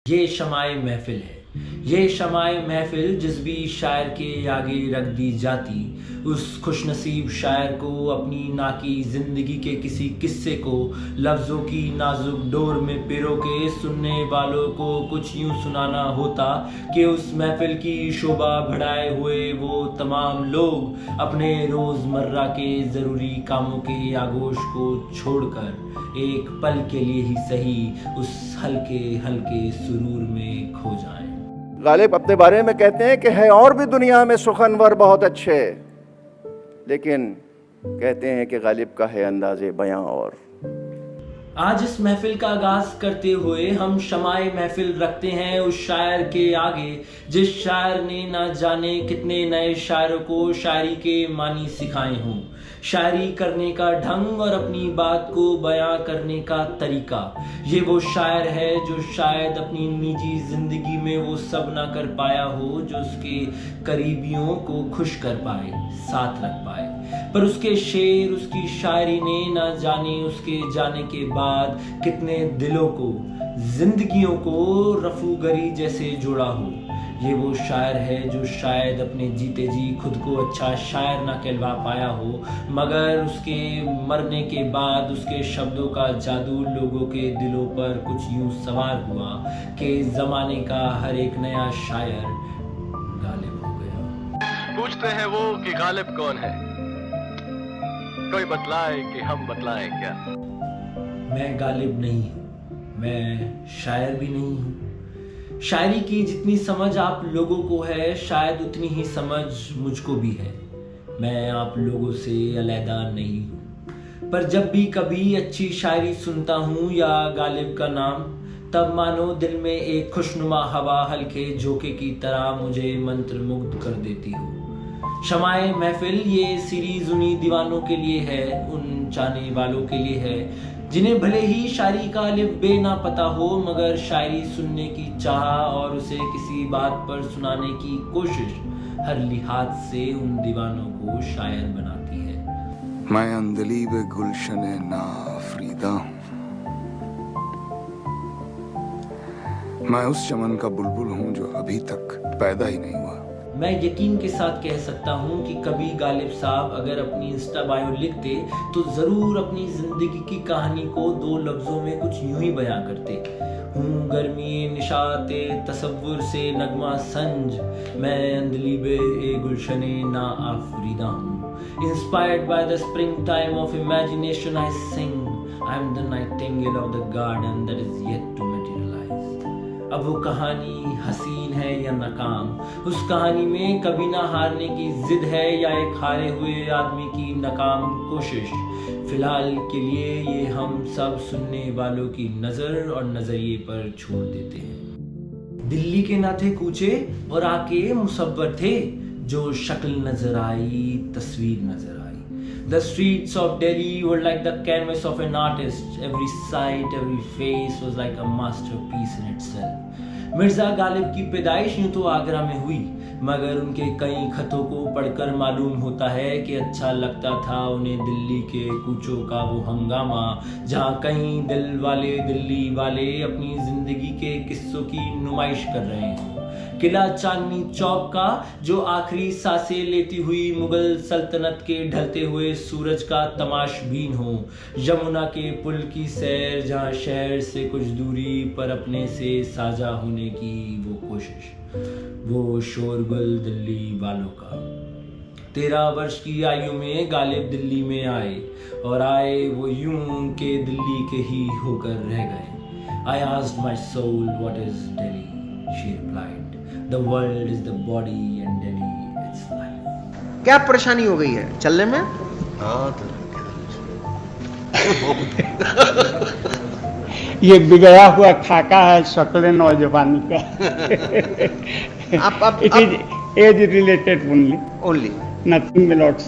ये शमाए महफिल है, ये शमाए महफिल जिस भी शायर के आगे रख दी जाती, उस खुशनसीब शायर को अपनी नाकी जिंदगी के किसी किस्से को लफ्ज़ों की नाजुक डोर में पिरो के सुनने वालों को कुछ यूं सुनाना होता कि उस महफिल की शोभा बढ़ाए हुए वो तमाम लोग अपने रोज़मर्रा के ज़रूरी कामों के आगोश को छोड़कर एक पल के लिए ही सही उस हल्के हल्के सुरूर में खो जाएं। गालिब अपने बारे में कहते हैं कि है और भी दुनिया में सुखनवर बहुत अच्छे, लेकिन कहते हैं कि गालिब का है अंदाज़े बयां और। आज इस महफिल का आगाज करते हुए हम शमाए महफिल रखते हैं उस शायर के आगे जिस शायर ने ना जाने कितने नए शायरों को शायरी के मानी सिखाए हों, शायरी करने का ढंग और अपनी बात को बयां करने का तरीका। ये वो शायर है जो शायद अपनी निजी जिंदगी में वो सब ना कर पाया हो जो उसके करीबियों को खुश कर पाए, साथ रख पाए, पर उसके शेर उसकी शायरी ने ना जाने उसके जाने के बाद कितने दिलों को, जिंदगियों को रफूगरी जैसे जोड़ा हो। ये वो शायर है जो शायद अपने जीते जी खुद को अच्छा शायर ना कहलवा पाया हो, मगर उसके मरने के बाद उसके शब्दों का जादू लोगों के दिलों पर कुछ यूं सवार हुआ कि जमाने का हर एक नया शायर गालिब हो गया। पूछते हैं वो कि गालिब कौन है, कोई बतलाए कि हम बतलाएं क्या। मैं गालिब नहीं हूँ, मैं शायर भी नहीं हूँ। शायरी की जितनी समझ आप लोगों को है शायद उतनी ही समझ मुझको भी है। मैं आप लोगों से अलहदा नहीं हूँ, पर जब भी कभी अच्छी शायरी सुनता हूँ या गालिब का नाम, तब मानो दिल में एक खुशनुमा हवा हल्के झोंके की तरह मुझे मंत्रमुग्ध कर देती हो। शमाए महफिल ये सीरीज उन्हीं दीवानों के लिए है, उन चाहने वालों के लिए है जिन्हें भले ही शायरी का अलिफ बे ना पता हो, मगर शायरी सुनने की चाह और उसे किसी बात पर सुनाने की कोशिश हर लिहाज से उन दीवानों को शायर बनाती है। मैं अंदलीब गुलशने ना अफरीदा हूँ, मैं उस चमन का बुलबुल हूँ जो अभी तक पैदा ही नहीं हुआ। मैं यकीन के साथ कह सकता हूँ कि कभी गालिब साहब अगर अपनी इंस्टा बायो लिखते तो ज़रूर अपनी ज़िंदगी की कहानी को 2 लफ्ज़ों में कुछ यूं ही बयां करते। हूँ गर्मी निशाते तसव्वुर से नगमा संज, मैं अंदलीबे ए गुलशने ना आफरीदा हूँ। Inspired by the spring time of imagination I sing, I am the nightingale of the garden that is yet to materialize. अब वो कहानी हसीन है या नाकाम, उस कहानी में कभी ना हारने की जिद है या एक हारे हुए आदमी की नाकाम कोशिश। फिलहाल के लिए ये हम सब सुनने वालों की नज़र और नज़रिए पर छोड़ देते हैं। दिल्ली के ना थे कूचे और आके मुसव्वर थे, जो शक्ल नजर आई तस्वीर नजर आई। The streets of Delhi were like the canvas of an artist. Every sight, every face was like a masterpiece in itself. Mirza Ghalib की पैदाइश यूं तो आगरा में हुई, मगर उनके कई खतों को पढ़कर मालूम होता है कि अच्छा लगता था उन्हें दिल्ली के कूचों का वो हंगामा, जहाँ कई दिल वाले दिल्ली वाले अपनी जिंदगी के किस्सों की नुमाइश कर रहे हैं। किला चांदनी चौक का जो आखिरी सांसें लेती हुई मुगल सल्तनत के ढलते हुए सूरज का तमाशबीन हो, यमुना के पुल की सैर जहाँ शहर से कुछ दूरी पर अपने से साझा होने की वो कोशिश, वो शोरगुल दिल्ली वालों का। 13 वर्ष की आयु में गालिब दिल्ली में आए, और आए वो यूं के दिल्ली के ही होकर रह गए। I asked my soul, what is Delhi? She replied, the world is the body and Delhi its life. क्या परेशानी हो गई है चलने में? ये बिगड़ा हुआ खाका है शक्ल नौजवानी का। It is age related only nothing else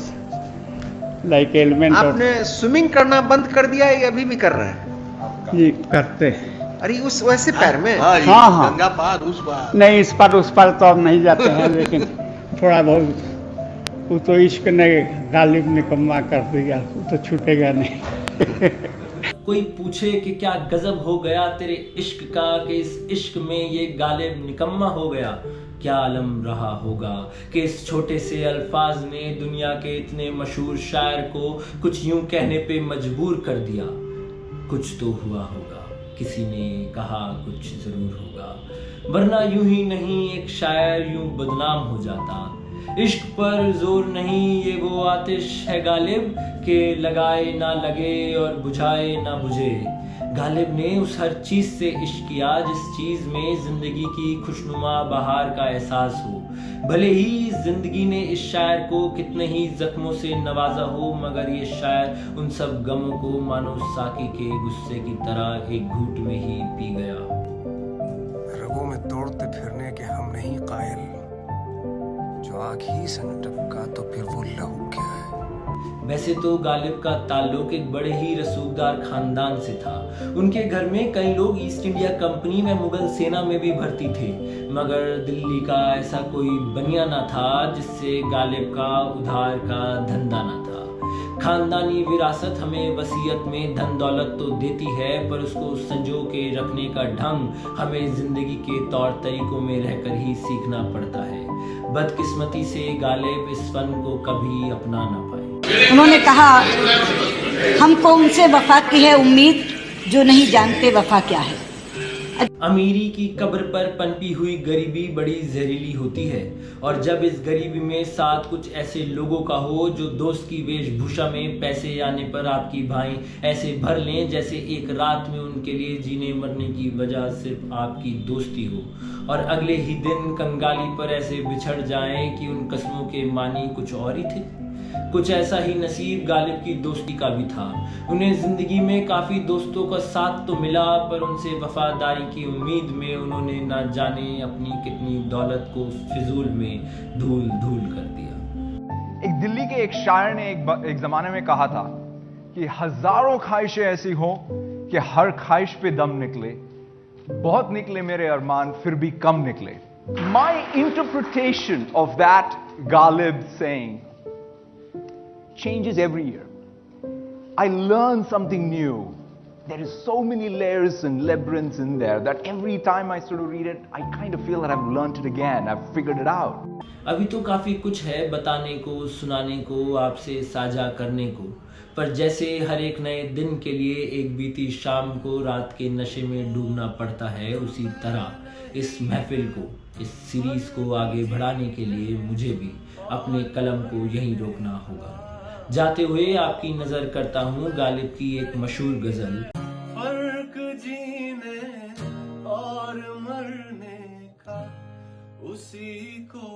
like element. आपने स्विमिंग करना बंद कर दिया है या अभी भी कर रहे हैं? जी करते हैं। अरे उस वैसे पैर में? हाँ गंगा पार उस पार नहीं, इस पार उस पार तो अब नहीं जाते हैं, लेकिन थोड़ा बहुत वो तो इश्क ने गालिब निकम्मा कर दिया, वो तो छूटेगा नहीं। कोई पूछे कि क्या गजब हो गया तेरे इश्क का, कि इस इश्क में ये गालिब निकम्मा हो गया, क्या आलम रहा होगा कि इस छोटे से अल्फाज ने दुनिया के इतने मशहूर शायर को कुछ यूं कहने पे मजबूर कर दिया। कुछ तो हुआ होगा, किसी ने कहा कुछ जरूर होगा, वरना यूं ही नहीं एक शायर यूं बदनाम हो जाता। इश्क पर जोर नहीं ये वो आतिश है गालिब, के लगाए ना लगे और बुझाए ना बुझे। गालिब ने उस हर चीज से इश्क किया जिस चीज में जिंदगी की खुशनुमा बहार का एहसास हो। भले ही जिंदगी ने इस शायर को कितने ही जख्मों से नवाजा हो, मगर ये शायर उन सब गमों को मानो साकी के गुस्से की तरह एक घूंट में ही पी गया हो। रगों में दौड़ते फिरने के हम नहीं कायल, जो आग ही से न टपका तो फिर वो लहू क्या है। वैसे तो गालिब का ताल्लुक एक बड़े ही रसूखदार खानदान से था। उनके घर में कई लोग ईस्ट इंडिया कंपनी में मुगल सेना में भी भर्ती थे, मगर दिल्ली का ऐसा कोई बनिया ना था जिससे गालिब का उधार का धंधा ना था। खानदानी विरासत हमें वसीयत में धन दौलत तो देती है, पर उसको संजो के रखने का ढंग हमें जिंदगी के तौर तरीकों में रहकर ही सीखना पड़ता है। बदकिस्मती से गालिब इस फन को कभी अपना ना पाए। उन्होंने कहा, हमको उनसे वफा की है उम्मीद जो नहीं जानते वफा क्या है। अमीरी की कब्र पर पनपी हुई गरीबी बड़ी जहरीली होती है, और जब इस गरीबी में साथ कुछ ऐसे लोगों का हो जो दोस्त की वेशभूषा में पैसे आने पर आपकी भाई ऐसे भर लें जैसे एक रात में उनके लिए जीने मरने की वजह सिर्फ आपकी दोस्ती हो, और अगले ही दिन कंगाली पर ऐसे बिछड़ जाएं कि उन कस्मों के मानी कुछ और ही थे। कुछ ऐसा ही नसीब गालिब की दोस्ती का भी था। उन्हें जिंदगी में काफी दोस्तों का साथ तो मिला, पर उनसे वफादारी की उम्मीद में उन्होंने ना जाने अपनी कितनी दौलत को फिजूल में धूल धूल कर दिया। एक दिल्ली के एक शायर ने एक जमाने में कहा था कि हजारों ख्वाहिशें ऐसी हों कि हर ख्वाहिश पे दम निकले, बहुत निकले मेरे अरमान फिर भी कम निकले। My interpretation of that Ghalib saying changes every year. I learn something new. There is so many layers and labyrinths in there that every time I sort of read it, I kind of feel that I've learned it again. I've figured it out. अभी तो काफी कुछ है बताने को, सुनाने को, आपसे साझा करने को, पर जैसे हर एक नए दिन के लिए एक बीती शाम को रात के नशे में डूबना पड़ता है, उसी तरह इस महफिल को, इस सीरीज को आगे बढ़ाने के लिए मुझे भी अपने कलम को यहीं रोकना होगा। जाते हुए आपकी नजर करता हूँ गालिब की एक मशहूर गजल, फर्क जीने और मरने का उसी को